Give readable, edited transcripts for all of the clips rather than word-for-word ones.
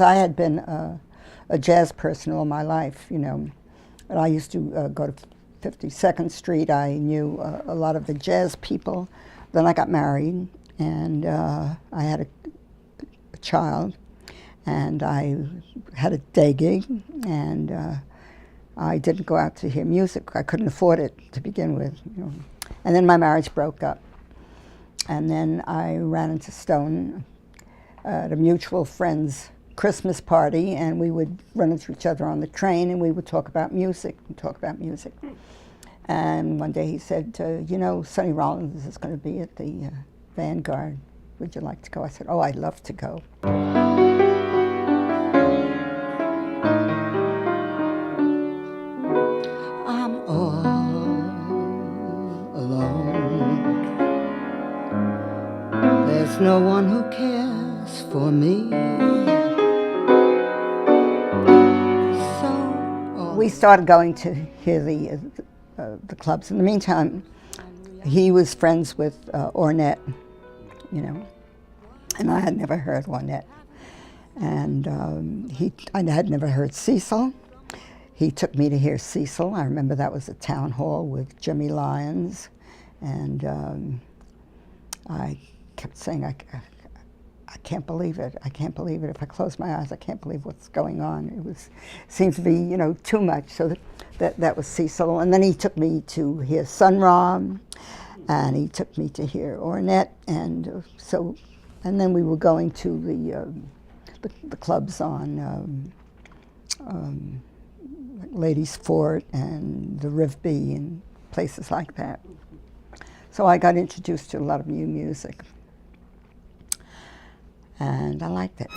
I had been a jazz person all my life, you know. And I used to go to 52nd Street. I knew a lot of the jazz people. Then I got married, and I had a child, and I had a day gig, and I didn't go out to hear music. I couldn't afford it to begin with, you know. And then my marriage broke up. And then I ran into Stone at a mutual friend's Christmas party, and we would run into each other on the train, and we would talk about music and talk about music. And one day he said, you know, Sonny Rollins is going to be at the Vanguard. Would you like to go? I said, oh, I'd love to go. I'm all alone. There's no one who cares for me. We started going to hear the clubs. In the meantime, he was friends with Ornette, you know, and I had never heard Ornette. And I had never heard Cecil. He took me to hear Cecil. I remember that was a town hall with Jimmy Lyons, and I kept saying, I can't believe it. I can't believe it. If I close my eyes, I can't believe what's going on. It seemed to be, you know, too much. So that was Cecil. And then he took me to hear Sun Ra, and he took me to hear Ornette, and then we were going to the clubs on Ladies Fort and the Rivby and places like that. So I got introduced to a lot of new music. And I liked it.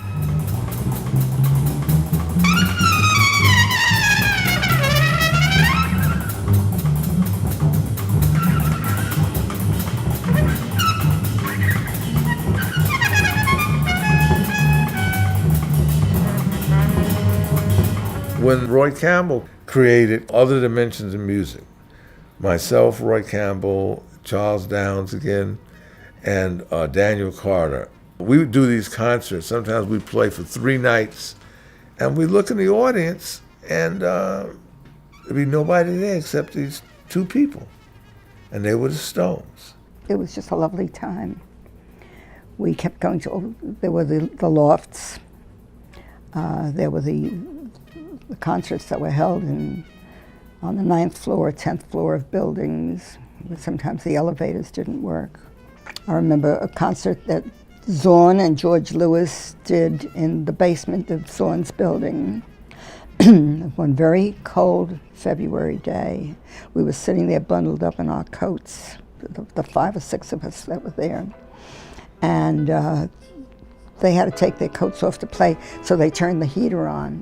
When Roy Campbell created Other Dimensions in Music, myself, Roy Campbell, Charles Downs again, and Daniel Carter, we would do these concerts. Sometimes we'd play for 3 nights, and we'd look in the audience, and there'd be nobody there except these 2 people, and they were the Stones. It was just a lovely time. We kept going to, there were the lofts, there were the concerts that were held on the 9th floor, 10th floor of buildings. Sometimes the elevators didn't work. I remember a concert that Zorn and George Lewis did in the basement of Zorn's building. One very cold February day. We were sitting there bundled up in our coats, the 5 or 6 of us that were there. And they had to take their coats off to play, so they turned the heater on.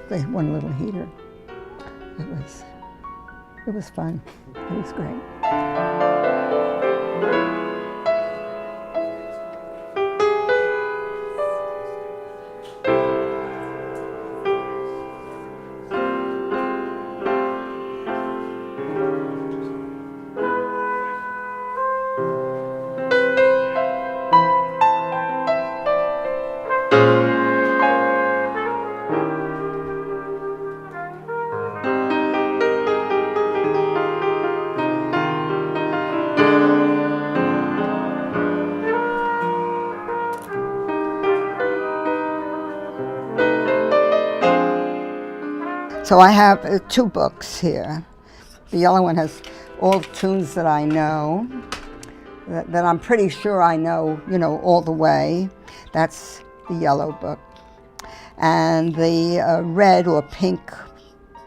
They had one little heater. It was fun. It was great. So I have 2 books here. The yellow one has all the tunes that I know, that I'm pretty sure I know, you know, all the way. That's the yellow book. And the red or pink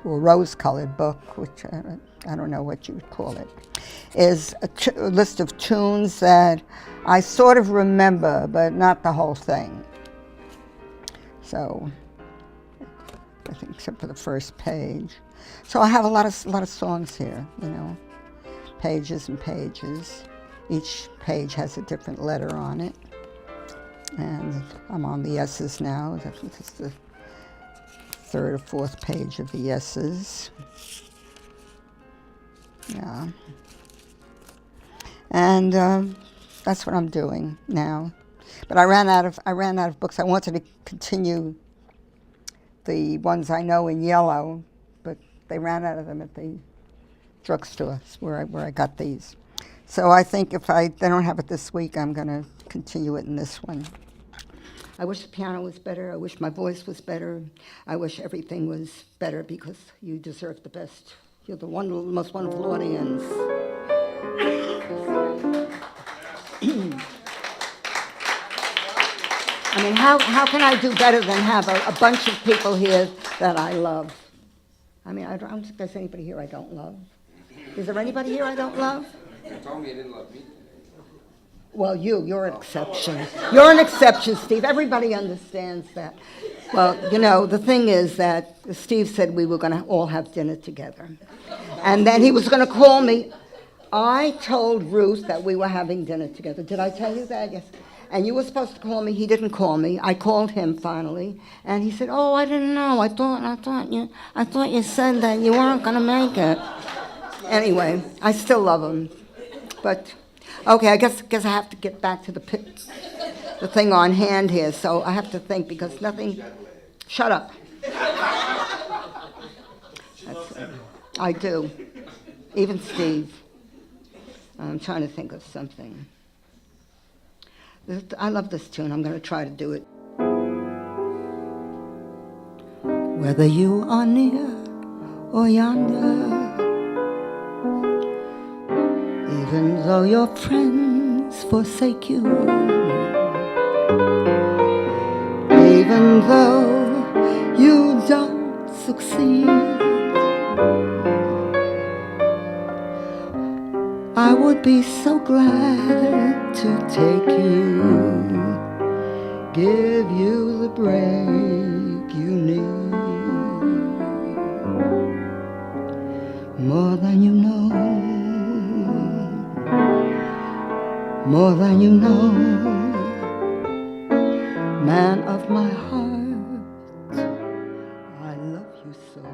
or rose-colored book, which I don't know what you would call it, is a list of tunes that I sort of remember, but not the whole thing. So, I think except for the first page. So I have a lot of songs here, you know, pages and pages. Each page has a different letter on it. And I'm on the S's now. This is the 3rd or 4th page of the S's. Yeah. And that's what I'm doing now. But I ran out of books. I wanted to continue the ones I know in yellow, but they ran out of them at the drugstore where I got these. So I think if they don't have it this week, I'm going to continue it in this one. I wish the piano was better. I wish my voice was better. I wish everything was better because you deserve the best. You're the most wonderful audience. I mean, how can I do better than have a bunch of people here that I love? I mean, I don't think there's anybody here I don't love. Is there anybody here I don't love? You told me you didn't love me. Well, you're an exception. You're an exception, Steve. Everybody understands that. Well, you know, the thing is that Steve said we were going to all have dinner together. And then he was going to call me. I told Ruth that we were having dinner together. Did I tell you that? Yes. And you were supposed to call me. He didn't call me. I called him finally. And he said, oh, I didn't know. I thought you said that you weren't going to make it. Anyway, I still love him. But, okay, I guess I have to get back to the thing on hand here. So I have to think because nothing... Shut up. I do. Even Steve. I'm trying to think of something. I love this tune. I'm going to try to do it. Whether you are near or yonder, even though your friends forsake you, even though you don't succeed, I would be so glad to take you, give you the break you need, more than you know, more than you know, man of my heart, I love you so.